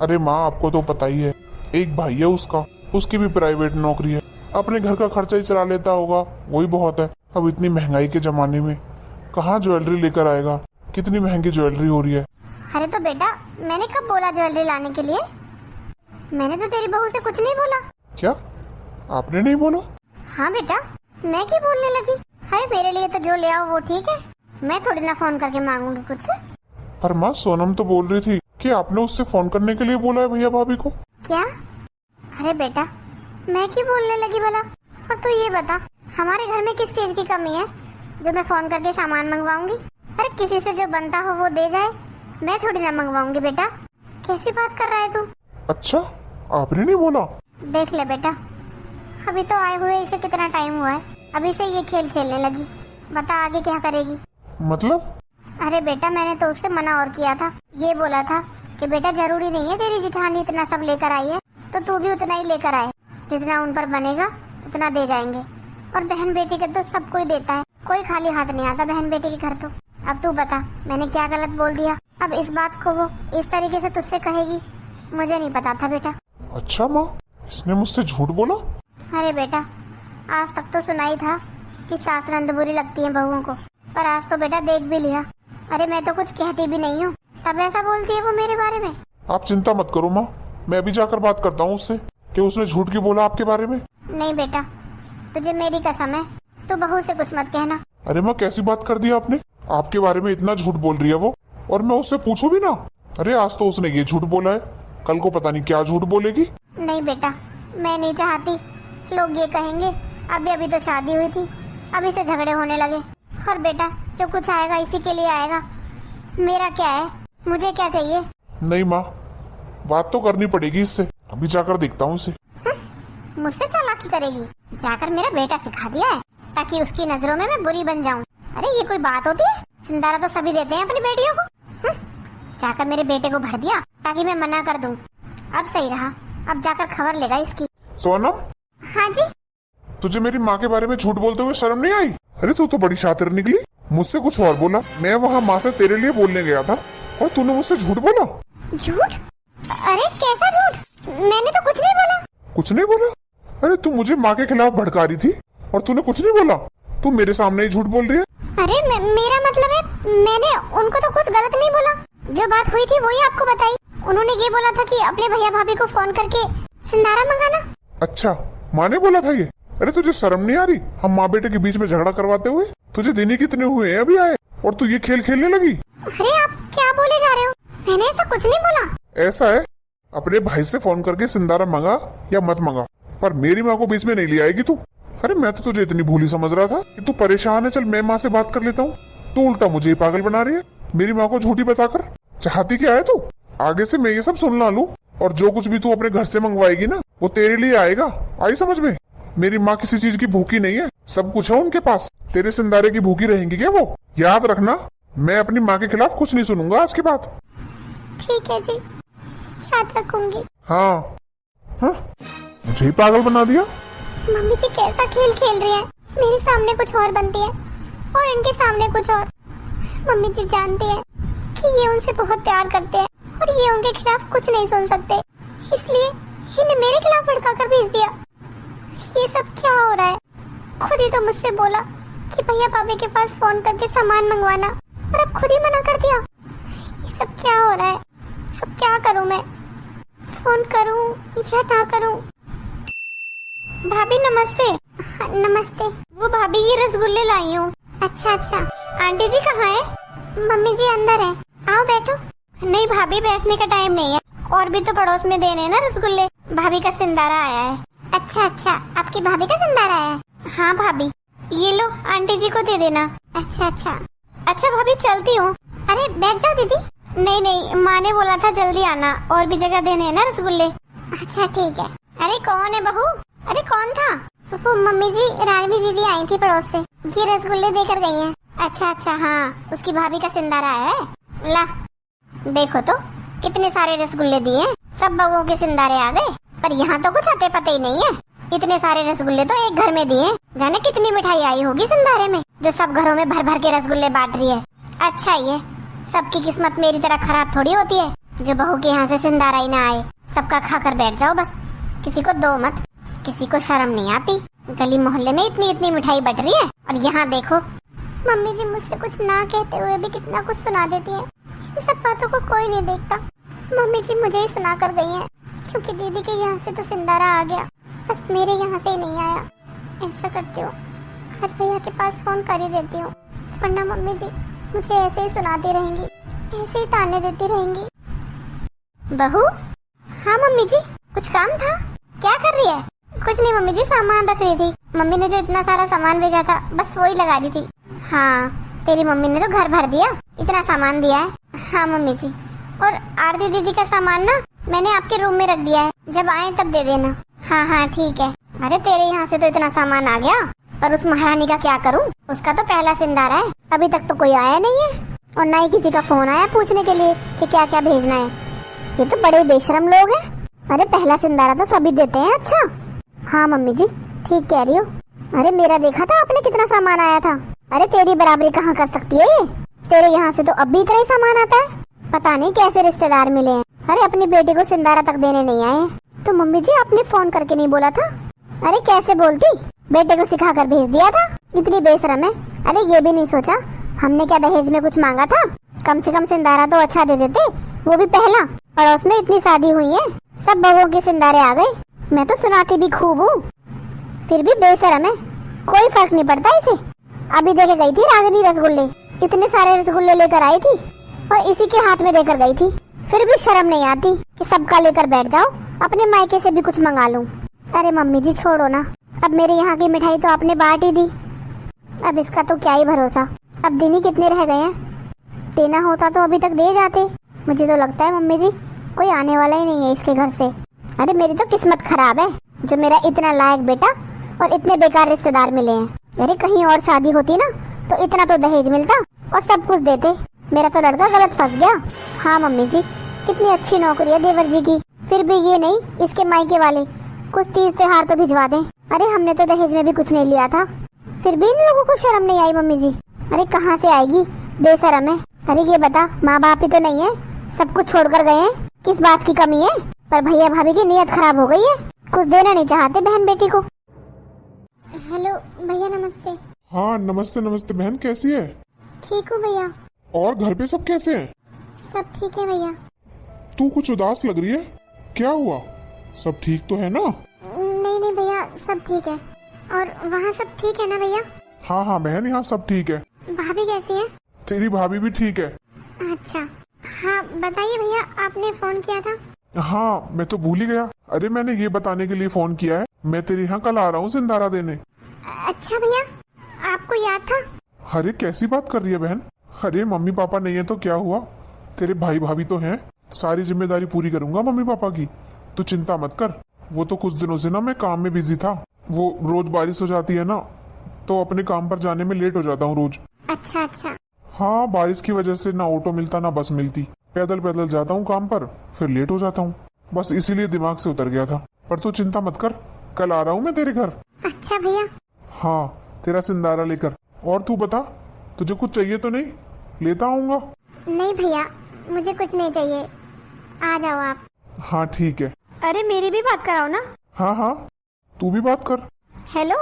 अरे माँ, आपको तो पता ही है, एक भाई है उसका, उसकी भी प्राइवेट नौकरी है, अपने घर का खर्चा ही चला लेता होगा, वही बहुत है। अब इतनी महंगाई के जमाने में कहाँ ज्वेलरी लेकर आएगा, कितनी महंगी ज्वेलरी हो रही है। अरे तो बेटा, मैंने कब बोला ज्वेलरी लाने के लिए? मैंने तो तेरी बहू से कुछ नहीं बोला। क्या आपने नहीं बोला? हाँ बेटा, मैं क्यों बोलने लगी? अरे मेरे लिए तो जो ले आओ वो ठीक है, मैं थोड़ी ना फोन करके मांगूंगी कुछ। पर माँ, सोनम तो बोल रही थी कि आपने उससे फोन करने के लिए बोला है भैया भाभी को। क्या? अरे बेटा, मैं क्यों बोलने लगी भला? और तू ये बता, हमारे घर में किस चीज की कमी है जो मैं फोन करके सामान मंगवाऊंगी? अरे किसी से जो बनता हो वो दे जाए, मैं थोड़ी ना मंगवाऊंगी बेटा। कैसी बात कर रहा है तू? अच्छा, आपने नहीं बोला? देख ले बेटा, अभी तो आए हुए इसे कितना टाइम हुआ है, अभी से ये खेल खेलने लगी, बता आगे क्या करेगी? मतलब? अरे बेटा, मैंने तो उससे मना और किया था, ये बोला था कि बेटा जरूरी नहीं है तेरी जिठानी इतना सब लेकर आई है तो तू भी उतना ही लेकर आए, जितना उन पर बनेगा उतना दे जाएंगे। और बहन बेटी के तो सब कोई देता है, कोई खाली हाथ नहीं आता बहन बेटी के घर। तो अब तू बता, मैंने क्या गलत बोल दिया? अब इस बात को वो इस तरीके से तुझसे कहेगी, मुझे नहीं पता था बेटा। अच्छा माँ, इसने मुझसे झूठ बोला? अरे बेटा, आज तक तो सुना ही था कि सास रंध बुरी लगती है बहुओं को, पर आज तो बेटा देख भी लिया। अरे मैं तो कुछ कहती भी नहीं हूँ, तब ऐसा बोलती है वो मेरे बारे में। आप चिंता मत करो माँ, मैं भी जाकर बात करता हूँ उससे कि उसने झूठ क्यों बोला आपके बारे में। नहीं बेटा, तुझे मेरी कसम है, तू बहू से कुछ मत कहना। अरे माँ कैसी बात कर दी आपने, आपके बारे में इतना झूठ बोल रही है वो, और मैं उससे पूछूं भी ना। अरे आज तो उसने ये झूठ बोला है, कल को पता नहीं क्या झूठ बोलेगी। नहीं बेटा, मैं नहीं चाहती लोग ये कहेंगे अभी अभी तो शादी हुई थी, अभी से झगड़े होने लगे। और बेटा जो कुछ आएगा इसी के लिए आएगा, मेरा क्या है, मुझे क्या चाहिए। नहीं माँ, बात तो करनी पड़ेगी इससे, अभी जाकर देखता हूँ इसे। मुझसे चालाकी करेगी, जाकर मेरा बेटा सिखा दिया है ताकि उसकी नजरों में मैं बुरी बन जाऊं। अरे ये कोई बात होती है, सिंदारा तो सभी देते हैं अपनी बेटियों को। जाकर मेरे बेटे को भर दिया ताकि मैं मना कर दूं। अब सही रहा, अब जाकर खबर लेगा इसकी। सोनम, हाँ जी। तुझे मेरी माँ के बारे में झूठ बोलते हुए शर्म नहीं आई? अरे तू तो बड़ी शातिर निकली, मुझसे कुछ और बोला। मैं वहाँ माँ से तेरे लिए बोलने गया था और तूने मुझसे झूठ बोला। झूठ? अरे कैसा झूठ? मैंने तो कुछ नहीं बोला। कुछ नहीं बोला? अरे तू मुझे माँ के खिलाफ भड़का रही थी और तूने कुछ नहीं बोला, तू मेरे सामने ही झूठ बोल रही है। अरे मेरा मतलब है, मैंने उनको तो कुछ गलत नहीं बोला, जो बात हुई थी वही आपको बताई। उन्होंने ये बोला था कि अपने भैया भाभी को फोन करके सिंदारा मंगाना। अच्छा, माँ ने बोला था ये? अरे तुझे शर्म नहीं आ रही, हम माँ बेटे के बीच में झगड़ा करवाते हुए? तुझे दिन ही कितने हुए हैं अभी आए और तू ये खेल खेलने लगी? अरे आप क्या बोले जा रहे हो, मैंने ऐसा कुछ नहीं बोला। ऐसा है, अपने भाई से फोन करके सिंदारा मंगा या मत मंगा, पर मेरी माँ को बीच में नहीं ले आएगी तू। अरे मैं तो तुझे इतनी भूली समझ रहा था कि तू परेशान है, चल मैं माँ से बात कर लेता हूँ। तू उल्टा मुझे ही पागल बना रही है, मेरी माँ को झूठी बताकर। चाहती क्या है तू? आगे से मैं ये सब सुन ना लूं, और जो कुछ भी तू अपने घर से मंगवाएगी ना वो तेरे लिए आएगा। आई समझ में? मेरी माँ किसी चीज की भूखी नहीं है, सब कुछ है उनके पास। तेरे सिंदारे की भूखी रहेंगी क्या वो? याद रखना, मैं अपनी माँ के खिलाफ कुछ नहीं सुनूंगा आज के बाद। ठीक है जी, याद रखूंगी। हाँ, मुझे ही पागल बना दिया। मम्मी जी कैसा खेल खेल रही है, मेरे सामने कुछ और बनती है और इनके सामने कुछ और। मम्मी जी जानती है कि ये उनसे बहुत प्यार करते हैं और ये उनके खिलाफ कुछ नहीं सुन सकते, इसलिए इन्हें मेरे खिलाफ भड़का कर भेज दिया। ये सब क्या हो रहा है? खुद ही तो मुझसे बोला कि भैया भाभी के पास फोन करके सामान मंगवाना, और अब खुद ही मना कर दिया। ये सब क्या हो रहा है? अब क्या करूं मैं? फोन करूं या ना करूं? भाभी नमस्ते। हाँ, नमस्ते। वो भाभी ये रसगुल्ले लाई हूँ। अच्छा अच्छा, आंटी जी कहाँ है? मम्मी जी अंदर है, आओ बैठो। नहीं भाभी, बैठने का टाइम नहीं है, और भी तो पड़ोस में देने हैं ना रसगुल्ले। भाभी का सिंदारा आया है। अच्छा अच्छा, आपकी भाभी का सिंदारा आया है? हाँ भाभी, ये लो आंटी जी को दे देना। अच्छा अच्छा। अच्छा भाभी चलती हूँ। अरे बैठ जाओ दीदी। नहीं नहीं, माँ ने बोला था जल्दी आना, और भी जगह देने हैं ना रसगुल्ले। अच्छा ठीक है। अरे कौन है बहू? अरे कौन था? वो मम्मी जी, रानी दीदी आई थी पड़ोस से, ये रसगुल्ले देकर गई हैं। अच्छा अच्छा, हाँ उसकी भाभी का सिंदारा आया है। ला देखो तो कितने सारे रसगुल्ले दिए, सब बहूओं के सिंदारे आ गए, पर यहाँ तो कुछ अते पते ही नहीं है। इतने सारे रसगुल्ले तो एक घर में दिए, जाने कितनी मिठाई आई होगी सिंदारे में, जो सब घरों में भर भर के रसगुल्ले बांट रही है। अच्छा, ये सबकी किस्मत मेरी तरह खराब थोड़ी होती है, जो बहू के यहाँ से सिंदारा ही ना आए। सबका खाकर बैठ जाओ बस, किसी को दो मत। किसी को शर्म नहीं आती, गली मोहल्ले में इतनी इतनी मिठाई बट रही है, और यहाँ देखो मम्मी जी मुझसे कुछ ना कहते हुए भी कितना कुछ सुना देती है। इन सब बातों को कोई नहीं देखता, मम्मी जी मुझे ही सुना कर गई हैं, क्योंकि दीदी के यहाँ से तो सिंदारा आ गया, बस मेरे यहाँ से ही नहीं आया। ऐसा करती हूँ, आज भैया के पास फोन कर ही देती हूँ, वरना मम्मी जी मुझे ऐसे ही सुनाती रहेंगी, ऐसे ही ताने देती रहेंगी। बहू? हाँ मम्मी जी, कुछ काम था? क्या कर रही है? कुछ नहीं मम्मी जी, सामान रख रही थी। मम्मी ने जो इतना सारा सामान भेजा था बस वही लगा दी थी। हाँ, तेरी मम्मी ने तो घर भर दिया, इतना सामान दिया है। हाँ मम्मी जी, और आरती दीदी का सामान ना मैंने आपके रूम में रख दिया है, जब आए तब दे देना। हाँ हाँ ठीक है। अरे तेरे यहाँ से तो इतना सामान आ गया, पर उस महारानी का क्या करूँ? उसका तो पहला सिंदारा है, अभी तक तो कोई आया नहीं है, और न ही किसी का फोन आया पूछने के लिए कि क्या क्या भेजना है। ये तो बड़े बेशरम लोग हैं। अरे पहला सिंदारा तो सभी देते हैं। अच्छा हाँ मम्मी जी, ठीक कह रही हो। अरे मेरा देखा था आपने कितना सामान आया था। अरे तेरी बराबरी कहाँ कर सकती है ये? तेरे यहाँ से तो अब भी इतना ही सामान आता है, पता नहीं कैसे रिश्तेदार मिले हैं। अरे अपनी बेटी को सिंदारा तक देने नहीं आए। तो मम्मी जी आपने फोन करके नहीं बोला था? अरे कैसे बोलती, बेटे को सिखा कर भेज दिया था, इतनी बेशरम है। अरे ये भी नहीं सोचा हमने क्या दहेज में कुछ मांगा था? कम से कम सिंदारा तो अच्छा दे देते, वो भी पहला। पड़ोस में इतनी शादी हुई है, सब बहुओं के सिंदारे आ गए। मैं तो सुनाती भी खूब हूँ, फिर भी बेशरम है। कोई फर्क नहीं पड़ता इसे। अभी देखे गई थी रागिनी रसगुल्ले, इतने सारे रसगुल्ले लेकर आई थी और इसी के हाथ में देकर गई थी। फिर भी शर्म नहीं आती कि सबका लेकर बैठ जाओ, अपने मायके से भी कुछ मंगा लूं। अरे मम्मी जी छोड़ो ना, अब मेरे यहाँ की मिठाई तो आपने बांट ही दी, अब इसका तो क्या ही भरोसा। अब दिन ही कितने रह गए हैं, देना होता तो अभी तक दे जाते। मुझे तो लगता है मम्मी जी कोई आने वाला ही नहीं है इसके घर से। अरे मेरी तो किस्मत खराब है जो मेरा इतना लायक बेटा और इतने बेकार रिश्तेदार मिले हैं। अरे कहीं और शादी होती ना तो इतना तो दहेज मिलता और सब कुछ देते। मेरा तो लड़का गलत फंस गया। हाँ मम्मी जी, कितनी अच्छी नौकरी है देवर जी की, फिर भी ये नहीं इसके मायके वाले कुछ तीज त्योहार तो भिजवा दें। अरे हमने तो दहेज में भी कुछ नहीं लिया था, फिर भी इन लोगों को शर्म नहीं आई मम्मी जी। अरे कहाँ से आएगी, बेशरम है। अरे ये बता, माँ बाप ही तो नहीं है, सब कुछ छोड़कर गए हैं, किस बात की कमी है? पर भैया भाभी की नीयत खराब हो गई है, कुछ देना नहीं चाहते बहन बेटी को। हेलो भैया नमस्ते। हाँ नमस्ते नमस्ते बहन, कैसी है? ठीक हूँ भैया। और घर पे सब कैसे हैं? सब ठीक है भैया। तू कुछ उदास लग रही है, क्या हुआ? सब ठीक तो है ना? नहीं नहीं भैया, सब ठीक है। और वहाँ सब ठीक है ना भैया? हाँ हाँ बहन, यहाँ सब ठीक है। भाभी कैसी है? तेरी भाभी भी ठीक है। अच्छा हाँ बताइए भैया, आपने फोन किया था? हाँ मैं तो भूल ही गया। अरे मैंने ये बताने के लिए फोन किया है, मैं तेरे यहाँ कल आ रहा हूँ सिंदारा देने। अच्छा भैया, आपको याद था? अरे कैसी बात कर रही है बहन? अरे मम्मी पापा नहीं है तो क्या हुआ, तेरे भाई भाभी तो हैं, सारी जिम्मेदारी पूरी करूंगा मम्मी पापा की, तू चिंता मत कर। वो तो कुछ दिनों से ना मैं काम में बिजी था, वो रोज बारिश हो जाती है ना तो अपने काम पर जाने में लेट हो जाता हूँ रोज। अच्छा अच्छा। हाँ बारिश की वजह से ना ऑटो मिलता ना बस मिलती, पैदल पैदल जाता हूँ काम पर, फिर लेट हो जाता हूँ, बस इसीलिए दिमाग से उतर गया था। पर तू चिंता मत कर, कल आ रहा हूँ मैं तेरे घर। अच्छा भैया। हाँ तेरा सिंदारा लेकर। और तू बता, तुझे कुछ चाहिए तो नहीं? लेता आऊंगा। नहीं भैया, मुझे कुछ नहीं चाहिए, आ जाओ आप। हाँ ठीक है। अरे मेरी भी बात कराओ ना। हाँ हाँ तू भी बात कर। हेलो।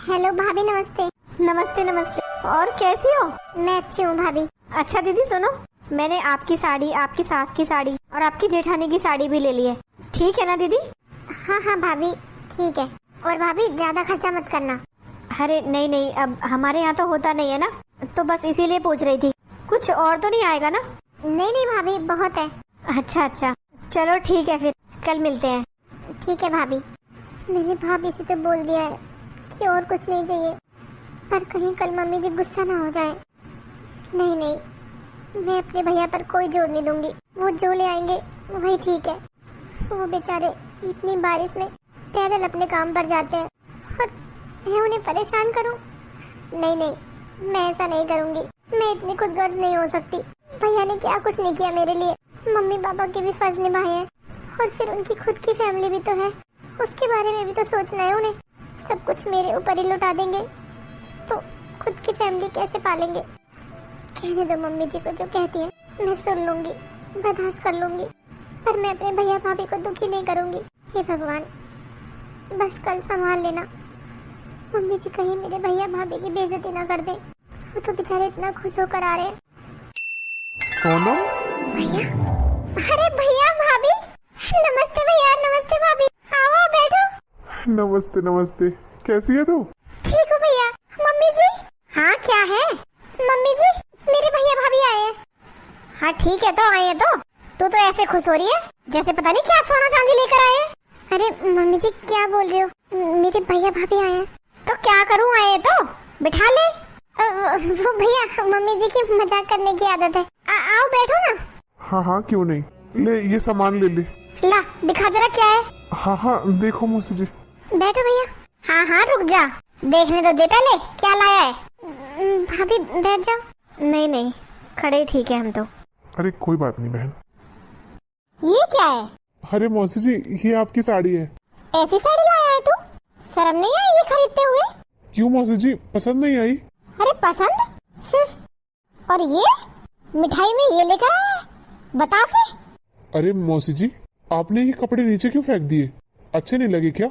हेलो भाभी नमस्ते। नमस्ते नमस्ते। और कैसी हो? मैं अच्छी हूँ भाभी। अच्छा दीदी सुनो, मैंने आपकी साड़ी, आपकी सास की साड़ी और आपकी जेठानी की साड़ी भी ले ली है, ठीक है ना दीदी? हाँ हाँ भाभी ठीक है। और भाभी ज्यादा खर्चा मत करना। अरे नहीं नहीं, अब हमारे यहाँ तो होता नहीं है ना, तो बस इसीलिए पूछ रही थी। कुछ और तो नहीं आएगा ना? नहीं नहीं भाभी, बहुत है। अच्छा अच्छा, चलो ठीक है, फिर कल मिलते हैं। ठीक है भाभी। मैंने भाभी से तो बोल दिया है कि और कुछ नहीं चाहिए, पर कहीं कल मम्मी जी गुस्सा ना हो जाए। नहीं नहीं, मैं अपने भैया पर कोई जोर नहीं दूंगी, वो जो ले आएंगे वही ठीक है। वो बेचारे इतनी बारिश में पैदल अपने काम पर जाते हैं और मैं उन्हें परेशान करूं? नहीं नहीं, मैं ऐसा नहीं करूंगी। मैं इतनी खुदगर्ज नहीं हो सकती। भैया ने क्या कुछ नहीं किया मेरे लिए, मम्मी पापा के भी फर्ज निभाए हैं और फिर उनकी खुद की फैमिली भी तो है, उसके बारे में भी तो सोचना है उन्हें। सब कुछ मेरे ऊपर ही लुटा देंगे तो खुद की फैमिली कैसे पालेंगे? कहने दो मम्मी जी को, जो कहती है मैं सुन लूंगी, बर्दाश्त कर लूंगी, पर मैं अपने भैया भाभी को दुखी नहीं करूंगी। हे भगवान, बस कल संभाल लेना। मम्मी जी कहीं मेरे भैया भाभी की बेइज्जती ना कर दे, वो तो बेचारे इतना खुश होकर आ रहे हैं। सोनम। भैया, अरे भैया भाभी, नमस्ते भैया, नमस्ते भाभी, आओ बैठो। नमस्ते नमस्ते, कैसी है तू? ठीक हो भैया। मम्मी जी? हाँ क्या है? मम्मी जी, मेरे भैया भाभी आए हैं। हाँ ठीक है, तो आए हैं तो तू तो ऐसे खुश हो रही है जैसे पता नहीं क्या सोना चांदी लेकर आए हैं। अरे मम्मी जी क्या बोल रही हो, मेरे भैया भाभी आए हैं। तो क्या करूँ, आए तो बिठा ले। वो भैया, मम्मी जी की मजाक करने की आदत है। आओ बैठो ना। हाँ हाँ क्यों नहीं, ले ये सामान ले ले। ला दिखा जरा क्या है। हाँ हाँ देखो मौसी जी। बैठो भैया। हाँ हाँ रुक जा, देखने तो दे पहले क्या लाया है। भाभी बैठ जाओ। नहीं नहीं, खड़े ठीक है हम तो। अरे कोई बात नहीं बहन। ये क्या है? अरे मौसी जी, ये आपकी साड़ी है। ऐसी साड़ी लाया है तू? शर्म नहीं आई ये खरीदते हुए? क्यों मौसी जी, पसंद नहीं आई? अरे पसंद? और ये मिठाई में ये लेकर आया है, बतासे? अरे मौसी जी, आपने ये कपड़े नीचे क्यों फेंक दिए, अच्छे नहीं लगे क्या?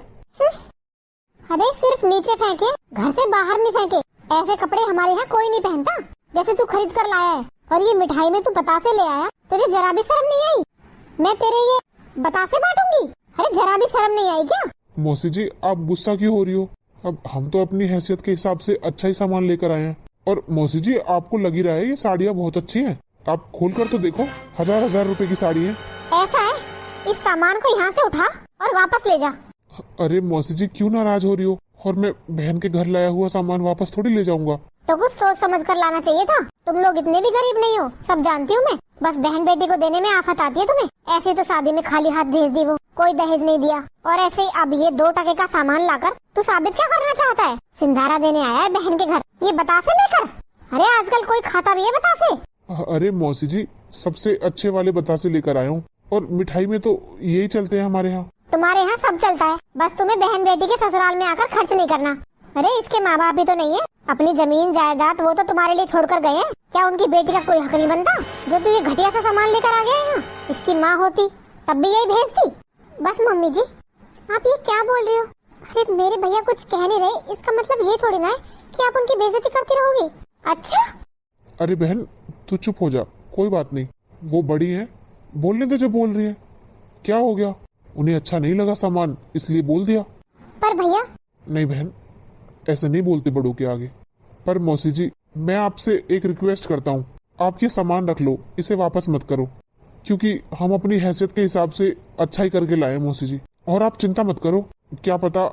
अरे सिर्फ नीचे फेंके, घर से बाहर नहीं फेंके। ऐसे कपड़े हमारे यहाँ कोई नहीं पहनता जैसे तू खरीद कर लाया है। और ये मिठाई में तू बतासे ले आया, तुझे जरा भी शर्म नहीं आई? मैं तेरे ये बतासे बांटूंगी? अरे जरा भी शर्म नहीं आई क्या? मौसी जी आप गुस्सा क्यों हो रही हो? अब हम तो अपनी हैसियत के हिसाब से अच्छा ही सामान लेकर आए हैं। और मौसी जी आपको लगी रहा है ये साड़ियाँ बहुत अच्छी हैं, आप खोल कर तो देखो, 1000 रुपए की साड़ी है। ऐसा है, इस सामान को यहाँ से उठा और वापस ले जा। अरे मौसी जी क्यों नाराज हो रही हो? और मैं बहन के घर लाया हुआ सामान वापस थोड़ी ले जाऊंगा। तो कुछ सोच समझ कर लाना चाहिए था। तुम लोग इतने भी गरीब नहीं हो, सब जानती हूँ मैं। बस बहन बेटी को देने में आफत आती है तुम्हें। ऐसे तो शादी में खाली हाथ भेज दी वो, कोई दहेज नहीं दिया। और ऐसे ही अब ये 2 टके का सामान लाकर तू साबित क्या करना चाहता है? सिंधारा देने आया है बहन के घर, ये बतासे लेकर? अरे आजकल कोई खाता भी है बतासे? अरे मौसी जी सबसे अच्छे वाले बतासे लेकर आया हूँ, और मिठाई में तो यही चलते हैं हमारे यहाँ। तुम्हारे यहाँ सब चलता है, बस तुम्हें बहन बेटी के ससुराल में आकर खर्च नहीं करना। अरे इसके माँ बाप भी तो नहीं है, अपनी जमीन जायदाद वो तो तुम्हारे लिए छोड़कर गए हैं। क्या उनकी बेटी का कोई हक नहीं बनता जो तू ये घटिया सा सामान लेकर आ गया है यहाँ? इसकी माँ होती तब भी यही भेजती। बस मम्मी जी आप ये क्या बोल रही हो? अरे मेरे भैया कुछ कह नहीं रहे, इसका मतलब ये थोड़ी ना है कि आप उनकी बेइज्जती करती रहोगी। अच्छा अरे बहन तू चुप हो जा, कोई बात नहीं, वो बड़ी है, बोलने दे जो बोल रही है। क्या हो गया? उन्हें अच्छा नहीं लगा सामान इसलिए बोल दिया। पर भैया। नहीं बहन ऐसे नहीं बोलते बड़ों के आगे। पर मौसी जी मैं आपसे एक रिक्वेस्ट करता हूँ, आप ये सामान रख लो, इसे वापस मत करो, क्योंकि हम अपनी हैसियत के हिसाब से अच्छा ही करके लाए मौसी जी। और आप चिंता मत करो, क्या पता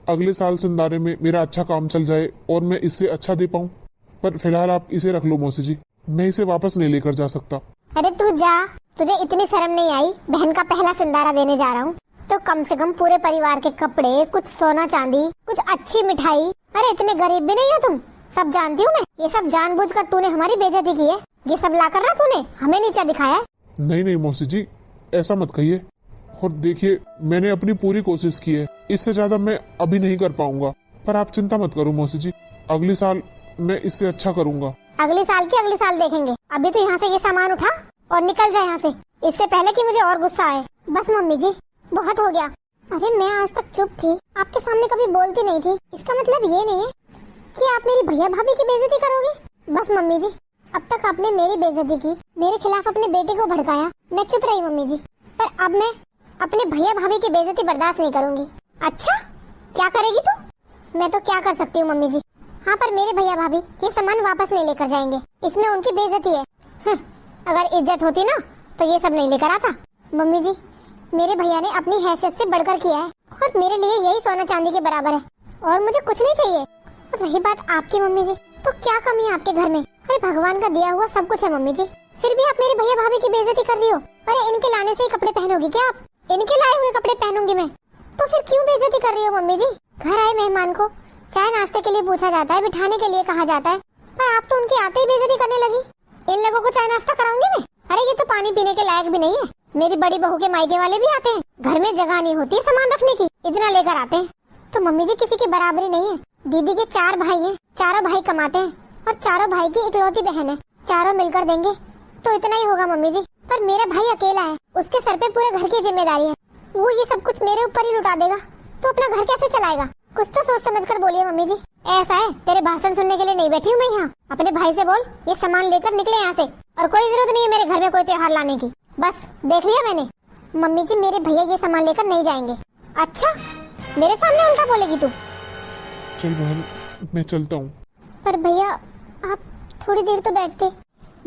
अगले साल सिंदारे में मेरा अच्छा काम चल जाए और मैं इससे अच्छा दे पाऊँ। पर फिलहाल आप इसे रख लो मौसी जी, मैं इसे वापस नहीं लेकर जा सकता। अरे तू जा, तुझे इतनी शर्म नहीं आई? बहन का पहला सिंदारा देने जा रहा हूँ तो कम से कम पूरे परिवार के कपड़े, कुछ सोना चांदी, कुछ अच्छी मिठाई। अरे इतने गरीब भी नहीं हो तुम, सब जानती हूँ मैं। ये सब जानबूझकर तूने हमारी बेइज्जती की है, ये सब लाकर ना तूने हमें नीचा दिखाया है। नहीं नहीं मौसी जी ऐसा मत कहिए। और देखिए मैंने अपनी पूरी कोशिश की है, इससे ज्यादा मैं अभी नहीं कर पाऊंगा। पर आप चिंता मत करो मौसी जी, अगले साल मैं इससे अच्छा करूंगा। अगले साल देखेंगे। अभी तो यहाँ से ये सामान उठा और निकल जाए यहाँ से, इससे पहले कि मुझे और गुस्सा आए। बस मम्मी जी बहुत हो गया। अरे मैं आज तक चुप थी, आपके सामने कभी बोलती नहीं थी, इसका मतलब ये नहीं है कि आप मेरी भैया भाभी की बेइज्जती करोगे। बस मम्मी जी अब तक आपने मेरी बेइज्जती की, मेरे खिलाफ अपने बेटे को भड़काया, मैं चुप रही मम्मी जी। पर अब मैं अपने भैया भाभी की बेइज्जती बर्दाश्त नहीं करूंगी। अच्छा क्या करेगी तू? मैं तो क्या कर सकती हूँ मम्मी जी। हाँ पर मेरे भैया भाभी ये सामान वापस नहीं लेकर जाएंगे, इसमें उनकी बेइज्जती है। अगर इज्जत होती ना तो ये सब नहीं लेकर आता। मम्मी जी मेरे भैया ने अपनी हैसियत से बढ़कर किया है और मेरे लिए यही सोना चांदी के बराबर है और मुझे कुछ नहीं चाहिए। और रही बात आपकी मम्मी जी, तो क्या कमी है आपके घर में? अरे भगवान का दिया हुआ सब कुछ है मम्मी जी, फिर भी आप मेरे भैया भाभी की बेइज्जती कर रही हो। अरे इनके लाने से ही कपड़े पहनोगी क्या आप? इनके लाए हुए कपड़े पहनूंगी मैं, तो फिर क्यों बेइज्जती कर रही हो मम्मी जी? घर आए मेहमान को चाय नाश्ते के लिए पूछा जाता है, बिठाने के लिए कहा जाता है, पर आप तो उनके आते ही बेइज्जती करने लगी। इन लोगों को चाय नाश्ता कराऊंगी मैं? अरे ये तो पानी पीने के लायक भी नहीं है। मेरी बड़ी बहू के मायके वाले भी आते हैं, घर में जगह नहीं होती सामान रखने की, इतना लेकर आते हैं। तो मम्मी जी किसी की बराबरी नहीं है। दीदी के 4 भाई हैं, चारों भाई कमाते हैं और चारों भाई की इकलौती बहन है, चारों मिलकर देंगे तो इतना ही होगा मम्मी जी। पर मेरा भाई अकेला है, उसके सर पे पूरे घर की जिम्मेदारी है, वो ये सब कुछ मेरे ऊपर ही लुटा देगा तो अपना घर कैसे चलाएगा? कुछ तो सोच समझ कर बोलिए मम्मी जी। ऐसा है तेरे भाषण सुनने के लिए नहीं बैठी हूँ मैं यहाँ। अपने भाई से बोल ये सामान लेकर निकले यहाँ से, और कोई जरूरत नहीं है मेरे घर में कोई त्योहार लाने की। बस देख लिया मैंने। मम्मी जी मेरे भैया ये सामान लेकर नहीं जाएंगे। अच्छा मेरे सामने उल्टा बोलेगी तू? चल बहन मैं चलता हूँ। पर भैया आप थोड़ी देर तो बैठते।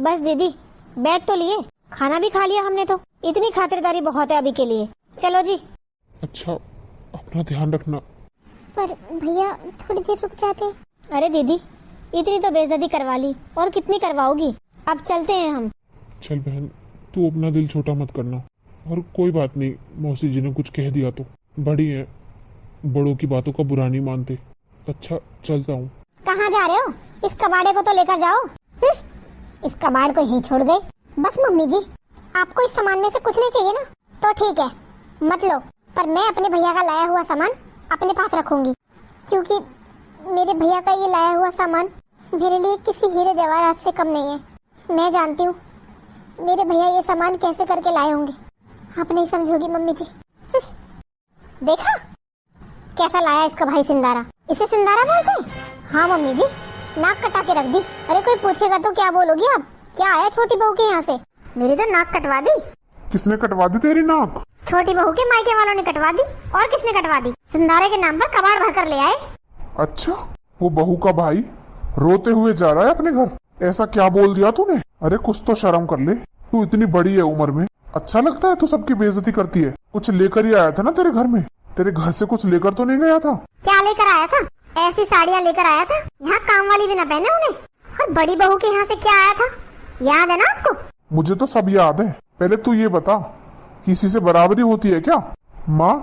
बस दीदी बैठ तो लिए, खाना भी खा लिया हमने, तो इतनी खातिरदारी बहुत है अभी के लिए। चलो जी। अच्छा अपना ध्यान रखना। पर भैया थोड़ी देर रुक जाते। अरे दीदी इतनी तो बेइज्जती करवा ली, और कितनी करवाओगी? अब चलते हैं हम। चल बहन तू अपना दिल छोटा मत करना, और कोई बात नहीं, मौसी जी ने कुछ कह दिया तो बड़ी है, बड़ों की बातों का बुरा नहीं मानते। अच्छा चलता हूँ। कहाँ जा रहे हो? इस कबाड़े को तो लेकर जाओ। इस कबाड़ को यहीं छोड़ गए। बस मम्मी जी आपको इस सामान में से कुछ नहीं चाहिए ना, तो ठीक है मत लो, पर मैं अपने भैया का लाया हुआ सामान अपने पास रखूंगी, क्योंकि मेरे भैया का ये लाया हुआ सामान मेरे लिए किसी हीरे जवाहरात से कम नहीं है। मैं जानती हूँ मेरे भैया ये सामान कैसे करके लाए होंगे, आप नहीं समझोगी मम्मी जी। देखा कैसा लाया इसका भाई सिंदारा, इसे सिंदारा बोलते हैं? हाँ मम्मी जी, नाक कटा के रख दी। अरे कोई पूछेगा तो क्या बोलोगी आप? क्या आया छोटी बहू के यहाँ से? मेरी तो नाक कटवा दी। किसने कटवा दी तेरी नाक? छोटी बहू के मायके वालों ने कटवा दी। और किसने कटवा दी? सिंदारे के नाम पर कबाड़ भर कर ले आए। अच्छा, वो बहू का भाई रोते हुए जा रहा है अपने घर, ऐसा क्या बोल दिया तूने? अरे कुछ तो शर्म कर ले, तू इतनी बड़ी है उम्र में, अच्छा लगता है तू सबकी बेइज्जती करती है? कुछ लेकर ही आया था ना तेरे घर में, तेरे घर से कुछ लेकर तो नहीं गया था? क्या लेकर आया था? ऐसी साड़ियाँ लेकर आया था, यहाँ काम वाली भी न पहने उन्हें। और बड़ी बहू के यहाँ से क्या आया था, याद है ना आपको? मुझे तो सब याद है। पहले तू ये बता, किसी से बराबरी होती है क्या? माँ,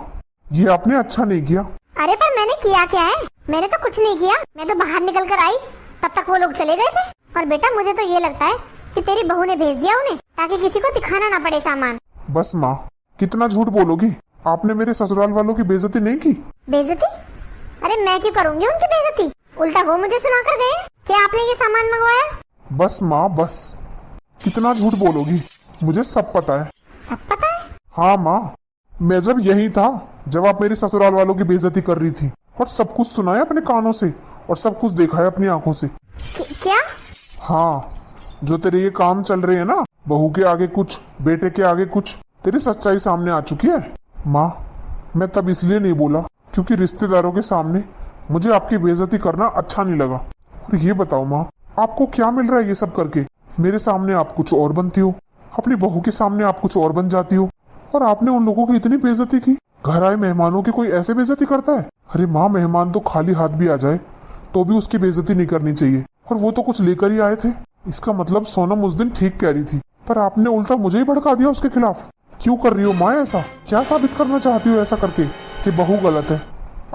ये आपने अच्छा नहीं किया। अरे पर मैंने किया क्या है? मैंने तो कुछ नहीं किया। मैं तो बाहर निकल कर आई, तब तक वो लोग चले गए थे। और बेटा मुझे तो ये लगता है कि तेरी बहू ने भेज दिया उन्हें, ताकि किसी को दिखाना ना पड़े सामान। बस माँ, कितना झूठ बोलोगी? आपने मेरे ससुराल वालों की बेइज्जती नहीं की। बेइज्जती? अरे मैं क्यों करूँगी उनकी बेइज्जती? उल्टा वो मुझे सुना कर गए कि आपने ये सामान मंगवाया। बस माँ बस, कितना झूठ बोलोगी? मुझे सब पता है। सब पता है? हाँ माँ, मैं जब यही था जब आप मेरी ससुराल वालों की बेइज्जती कर रही थी, और सब कुछ सुना है अपने कानों से और सब कुछ देखा है अपनी आंखों से। क्या? हाँ, जो तेरे ये काम चल रहे हैं ना, बहू के आगे कुछ बेटे के आगे कुछ, तेरी सच्चाई सामने आ चुकी है। माँ, मैं तब इसलिए नहीं बोला क्योंकि रिश्तेदारों के सामने मुझे आपकी बेइज्जती करना अच्छा नहीं लगा। और ये बताओ माँ, आपको क्या मिल रहा है ये सब करके? मेरे सामने आप कुछ और बनती हो, अपनी बहू के सामने आप कुछ और बन जाती हो, और आपने उन लोगों की इतनी बेइज्जती की। घर आए मेहमानों की कोई ऐसे बेइज्जती करता है? अरे माँ, मेहमान तो खाली हाथ भी आ जाए तो भी उसकी बेइज्जती नहीं करनी चाहिए, और वो तो कुछ लेकर ही आए थे। इसका मतलब सोनम उस दिन ठीक कह रही थी, पर आपने उल्टा मुझे ही भड़का दिया उसके खिलाफ। क्यों कर रही हो माँ ऐसा? क्या साबित करना चाहती हो ऐसा करके कि बहू गलत है,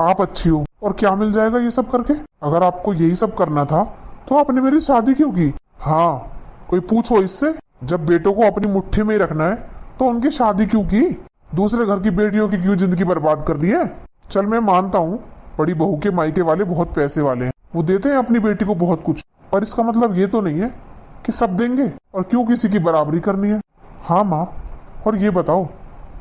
आप अच्छी हो? और क्या मिल जाएगा ये सब करके? अगर आपको यही सब करना था तो आपने मेरी शादी क्यों की? हाँ, कोई पूछो इससे। जब बेटों को अपनी मुट्ठी में ही रखना है तो उनकी शादी क्यों की? दूसरे घर की बेटियों की क्यों जिंदगी बर्बाद कर दी है? चल मैं मानता हूँ, बड़ी बहू के मायके वाले बहुत पैसे वाले हैं, वो देते हैं अपनी बेटी को बहुत कुछ, पर इसका मतलब ये तो नहीं है कि सब देंगे। और क्यों किसी की बराबरी करनी है? हाँ माँ, और ये बताओ,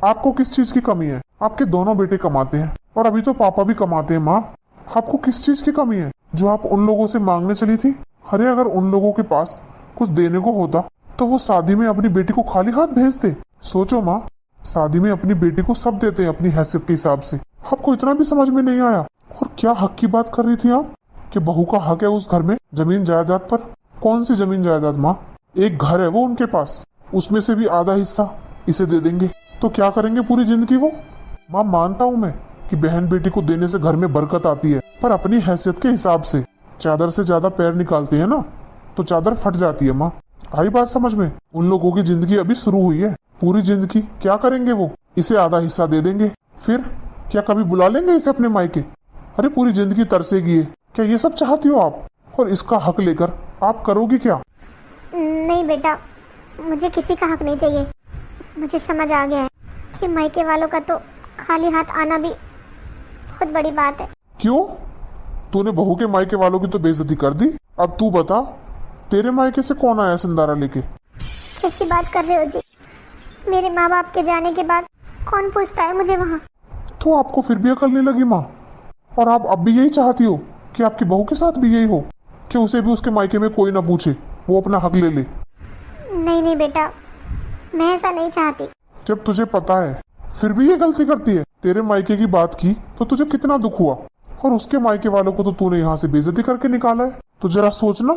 आपको किस चीज की कमी है? आपके दोनों बेटे कमाते हैं और अभी तो पापा भी कमाते हैं। माँ, आपको किस चीज की कमी है जो आप उन लोगों से मांगने चली थी? अरे अगर उन लोगों के पास कुछ देने को होता तो वो शादी में अपनी बेटी को खाली हाथ भेजते। सोचो माँ, शादी में अपनी बेटी को सब देते हैं अपनी हैसियत के हिसाब से। आपको इतना भी समझ में नहीं आया? और क्या हक की बात कर रही थी आप कि बहू का हक है उस घर में जमीन जायदाद पर? कौन सी जमीन जायदाद माँ? एक घर है वो उनके पास, उसमें से भी आधा हिस्सा इसे दे देंगे तो क्या करेंगे पूरी जिंदगी वो? माँ, मानता हूँ मैं कि बहन बेटी को देने से घर में बरकत आती है, पर अपनी हैसियत के हिसाब से चादर से ज्यादा पैर निकालते हैं ना तो चादर फट जाती है। माँ, आई बात समझ में? उन लोगों की जिंदगी अभी शुरू हुई है, पूरी जिंदगी क्या करेंगे वो? इसे आधा हिस्सा दे देंगे, फिर क्या कभी बुला लेंगे इसे अपने मायके? अरे पूरी जिंदगी तरसेगी। क्या ये सब चाहती हो आप? और इसका हक लेकर आप करोगी क्या? नहीं बेटा, मुझे किसी का हक नहीं चाहिए। मुझे समझ आ गया है कि मायके वालों का तो खाली हाथ आना भी बहुत बड़ी बात है। क्यों? तूने बहू के मायके वालों की तो बेइज्जती कर दी। अब तू बता, तेरे मायके से कौन आया सिंदारा लेके? कैसी बात कर रहे हो जी? मेरे माँ बाप के जाने के बाद कौन पूछता है मुझे वहाँ? तो आपको फिर भी अकल नहीं लगी माँ? और आप अब भी यही चाहती हो कि आपकी बहू के साथ भी यही हो कि उसे भी उसके मायके में कोई ना पूछे, वो अपना हक ले ले? नहीं नहीं बेटा, मैं ऐसा नहीं चाहती। जब तुझे पता है फिर भी ये गलती करती है। तेरे मायके की बात की तो तुझे कितना दुख हुआ, और उसके मायके वालों को तो तूने यहाँ से बेइज्जती करके निकाला है। तो जरा सोचना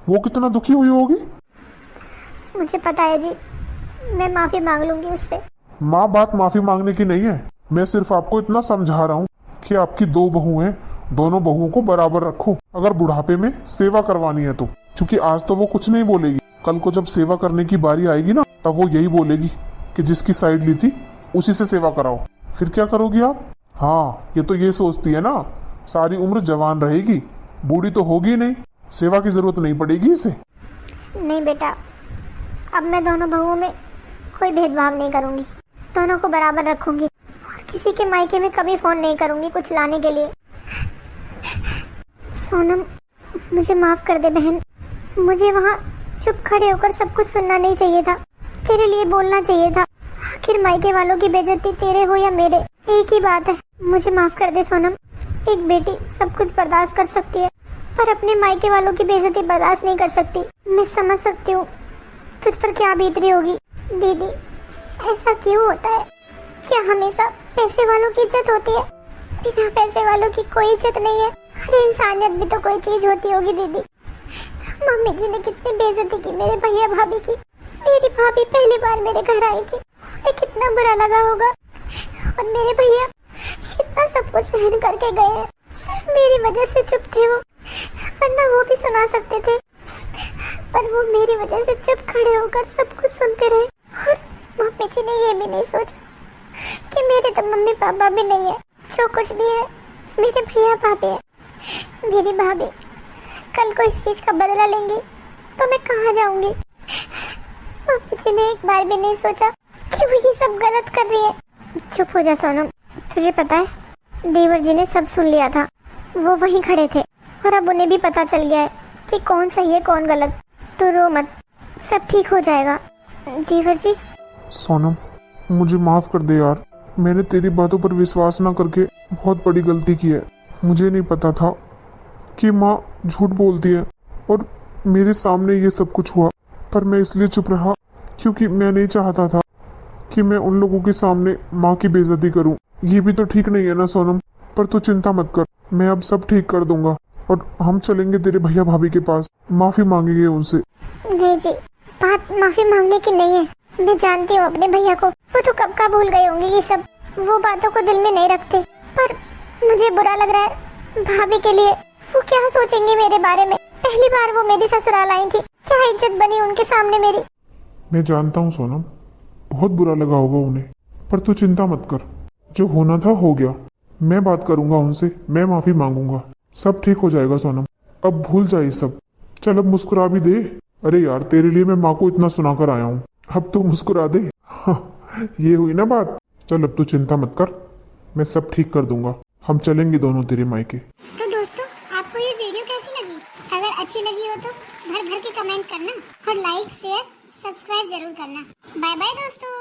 वो कितना दुखी हुई होगी। मुझे पता है जी, मैं माफी मांग लूंगी उससे। माँ, बात माफी मांगने की नहीं है, मैं सिर्फ आपको इतना समझा रहा हूँ कि आपकी दो बहू हैं, दोनों बहुओं को बराबर रखो अगर बुढ़ापे में सेवा करवानी है तो। क्योंकि आज तो वो कुछ नहीं बोलेगी, कल को जब सेवा करने की बारी आएगी ना तब वो यही बोलेगी कि जिसकी साइड ली थी उसी से सेवा कराओ। फिर क्या करोगी आप? हाँ, ये तो ये सोचती है ना सारी उम्र जवान रहेगी, बूढ़ी तो होगी नहीं, सेवा की जरूरत नहीं पड़ेगी इसे। नहीं बेटा, अब मैं दोनों बहुओं में कोई भेदभाव नहीं करूंगी, दोनों को बराबर रखूंगी और किसी के मायके में कभी फोन नहीं करूंगी कुछ लाने के लिए। सोनम, मुझे माफ कर दे बहन, मुझे वहाँ चुप खड़े होकर सब कुछ सुनना नहीं चाहिए था, तेरे लिए बोलना चाहिए था। आखिर मायके वालों की बेइज्जती तेरे हो या मेरे, एक ही बात है। मुझे माफ कर दे सोनम, एक बेटी सब कुछ बर्दाश्त कर सकती है, पर अपने मायके वालों की बेइज्जती बर्दाश्त नहीं कर सकती। मैं समझ सकती हूँ तुझ पर क्या बीत रही होगी। दीदी, ऐसा क्यों होता है? क्या हमेशा पैसे वालों की इज्जत होती है? बिना पैसे वालों की कोई इज्जत नहीं है। अरे इंसानियत भी तो कोई चीज होती होगी दीदी। मम्मी जी ने कितनी बेइज्जती की मेरे भैया भाभी की। मेरी भाभी पहली बार मेरे घर आई थी, उन्हें कितना बुरा लगा होगा। और मेरे भैया इतना सब कुछ सहन करके गए हैं, सिर्फ मेरी वजह से चुप थे वो, वरना वो भी सुना सकते थे, पर वो मेरी वजह से चुप खड़े होकर सब कुछ सुनते रहे। और मम्मी जी ने ये भी नहीं सोचा कि मेरे तो मम्मी पापा भी नहीं है, जो कुछ भी है मेरे भैया भाभी है। मेरी भाभी कल को इस चीज का बदला लेंगी तो मैं कहाँ जाऊंगी? मम्मी जी ने एक बार भी नहीं सोचा कि वो ये सब गलत कर रही है। चुप हो जा सोनम, तुझे पता है देवर जी ने सब सुन लिया था, वो वहीं खड़े थे और अब उन्हें भी पता चल गया है कि कौन सही है कौन गलत। तो रो मत, सब ठीक हो जाएगा। देवर जी। सोनम, मुझे माफ कर दे यार, मैंने तेरी बातों पर विश्वास न करके बहुत बड़ी गलती की है। मुझे नहीं पता था कि माँ झूठ बोलती है और मेरे सामने ये सब कुछ हुआ, पर मैं इसलिए चुप रहा क्योंकि मैं नहीं चाहता था कि मैं उन लोगों के सामने माँ की बेइज्जती करूं। ये भी तो ठीक नहीं है ना सोनम, पर तू चिंता मत कर, मैं अब सब ठीक कर दूंगा और हम चलेंगे तेरे भैया भाभी के पास, माफी मांगेंगे उनसे। नहीं जी, बात माफी मांगने की नहीं है। मैं जानती हूँ अपने भैया को, वो तो कब का भूल गए होंगे ये सब, वो बातों को दिल में नहीं रखते। पर मुझे बुरा लग रहा है भाभी के लिए। वो क्या सोचेंगे मेरे बारे में? पहली बार वो मेरी ससुराल आई थी, क्या इज्जत बनी उनके सामने मेरी। मैं जानता हूँ सोनम, बहुत बुरा लगा होगा उन्हें, पर तू चिंता मत कर, जो होना था हो गया। मैं बात करूंगा उनसे, मैं माफी मांगूंगा, सब ठीक हो जाएगा सोनम। अब भूल जा ये सब, चल अब मुस्कुरा भी दे। अरे यार, तेरे लिए मैं माँ को इतना सुनाकर आया हूँ, अब तो मुस्कुरा दे। हाँ, ये हुई ना बात। चल अब तू चिंता मत कर, मैं सब ठीक कर दूंगा, हम चलेंगे दोनों तेरे मायके। तो दोस्तों, आपको ये वीडियो कैसी लगी? अगर अच्छी लगी हो तो भर भर के कमेंट करना और लाइक शेयर सब्सक्राइब जरूर करना। बाय बाय दोस्तों।